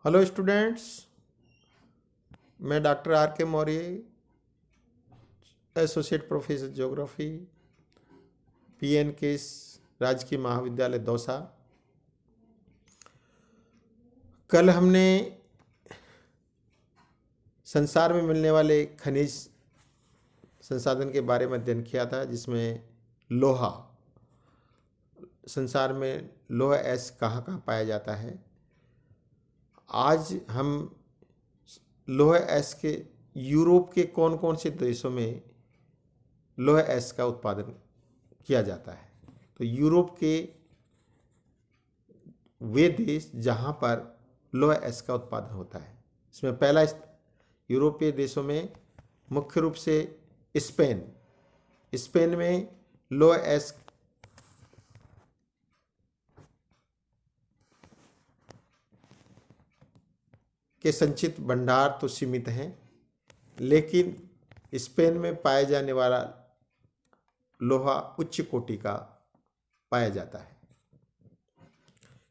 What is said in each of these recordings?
Hello students. मैं doctor R के Maurya, associate professor geography, PN के राजकीय महाविद्यालय दौसा। कल हमने संसार में मिलने वाले खनिज संसाधन के बारे में अध्ययन किया था, जिसमें लोहा, संसार में लोहा ऐस कहाँ कहाँ पाया जाता है। आज हम लोहा ऐस के यूरोप के कौन कौन से देशों में लोहा ऐस का उत्पादन किया जाता है। तो यूरोप के वे देश जहाँ पर लोहा ऐस का उत्पादन होता है, इसमें पहला यूरोपीय देशों में मुख्य रूप से स्पेन। स्पेन में लोहा ऐस के संचित भंडार तो सीमित हैं, लेकिन स्पेन में पाए जाने वाला लोहा उच्च कोटि का पाया जाता है।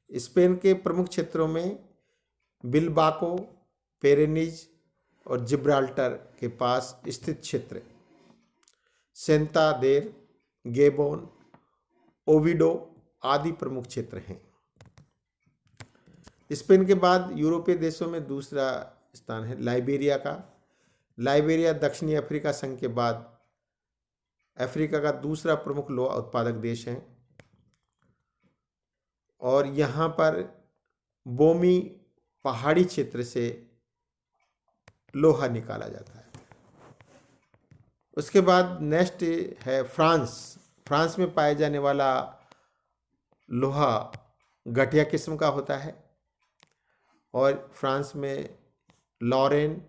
स्पेन के प्रमुख क्षेत्रों में बिलबाको, पेरेनीज और जिब्राल्टर के पास स्थित क्षेत्र, सेंतादेर, गेबोन, ओविडो आदि प्रमुख क्षेत्र हैं। स्पेन के बाद यूरोपीय देशों में दूसरा स्थान है लाइबेरिया का। लाइबेरिया दक्षिणी अफ्रीका संघ के बाद अफ्रीका का दूसरा प्रमुख लोहा उत्पादक देश है और यहाँ पर बोमी पहाड़ी क्षेत्र से लोहा निकाला जाता है। उसके बाद नेक्स्ट है फ्रांस। फ्रांस में पाए जाने वाला लोहा घटिया किस्म का होता है और फ्रांस में लॉरेन,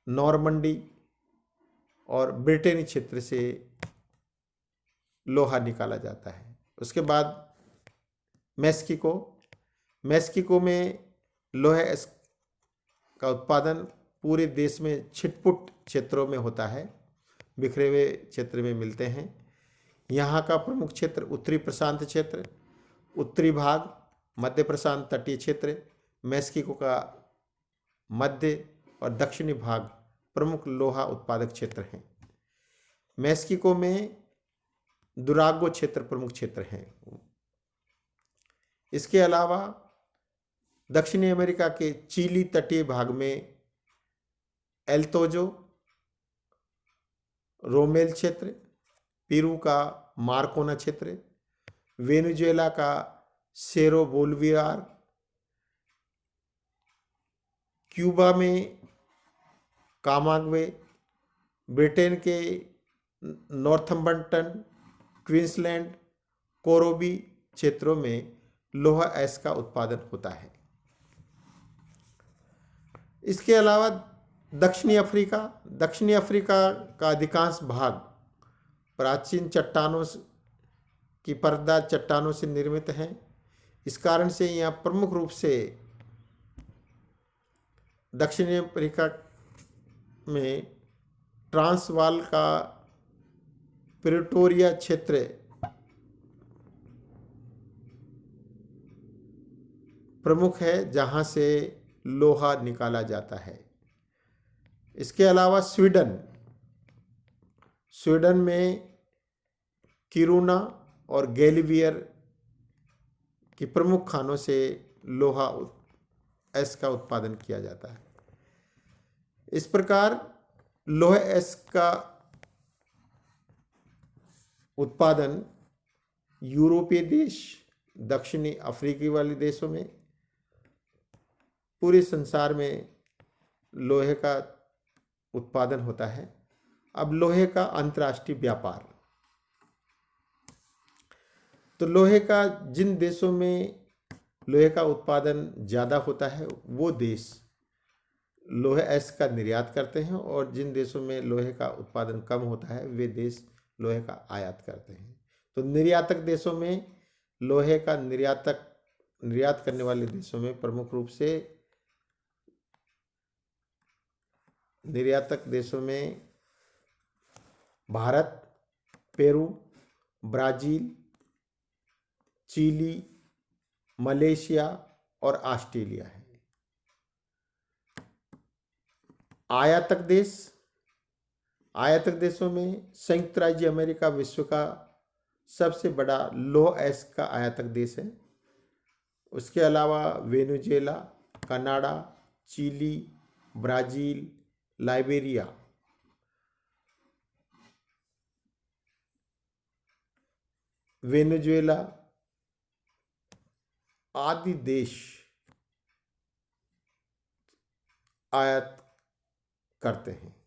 नॉर्मंडी और ब्रिटेनी क्षेत्र से लोहा निकाला जाता है। उसके बाद मेक्सिको। मेक्सिको में लोहे का उत्पादन पूरे देश में छिटपुट क्षेत्रों में होता है, बिखरे हुए क्षेत्र में मिलते हैं। यहाँ का प्रमुख क्षेत्र उत्तरी प्रशांत क्षेत्र, उत्तरी भाग, मध्य प्रशांत तटीय क्षेत्र, मेक्सिको का मध्य और दक्षिणी भाग प्रमुख लोहा उत्पादक क्षेत्र हैं। मेक्सिको में दुरागो क्षेत्र प्रमुख क्षेत्र हैं। इसके अलावा दक्षिणी अमेरिका के चिली तटीय भाग में एल्तोजो, रोमेल क्षेत्र, पेरू का मार्कोना क्षेत्र, वेनेजुएला का सेरो बोल्वियार, क्यूबा में कामाग्वे, ब्रिटेन के नॉर्थम्बर्टन, क्वींसलैंड, कोरोबी क्षेत्रों में लोहा ऐस का उत्पादन होता है। इसके अलावा दक्षिणी अफ्रीका का अधिकांश भाग प्राचीन चट्टानों की परतदार चट्टानों से निर्मित हैं। इस कारण से यहाँ प्रमुख रूप से दक्षिणी अफ्रीका में ट्रांसवाल का प्रिटोरिया क्षेत्र प्रमुख है, जहाँ से लोहा निकाला जाता है। इसके अलावा स्वीडन में किरूना और गैलीवियर की प्रमुख खानों से लोहा ऐस का उत्पादन किया जाता है। इस प्रकार लोहा ऐस का उत्पादन यूरोपीय देश, दक्षिणी अफ्रीकी वाले देशों में, पूरे संसार में लोहे का उत्पादन होता है। अब लोहे का अंतर्राष्ट्रीय व्यापार। तो लोहे का जिन देशों में लोहे का उत्पादन ज़्यादा होता है वो देश लोहे ऐस का निर्यात करते हैं और जिन देशों में लोहे का उत्पादन कम होता है वे देश लोहे का आयात करते हैं। तो निर्यातक देशों में लोहे का निर्यात करने वाले देशों में प्रमुख रूप से निर्यातक देशों में Bharat, Peru, Brazil, Chile, Malaysia, और ऑस्ट्रेलिया है। आयातक देश, आयातक देशों में संयुक्त राज्य अमेरिका विश्व का सबसे बड़ा लौह अयस्क का आयातक देश है। उसके अलावा Venezuela, Canada, Chile, Brazil, Liberia, Venezuela आदि देश आयात करते हैं।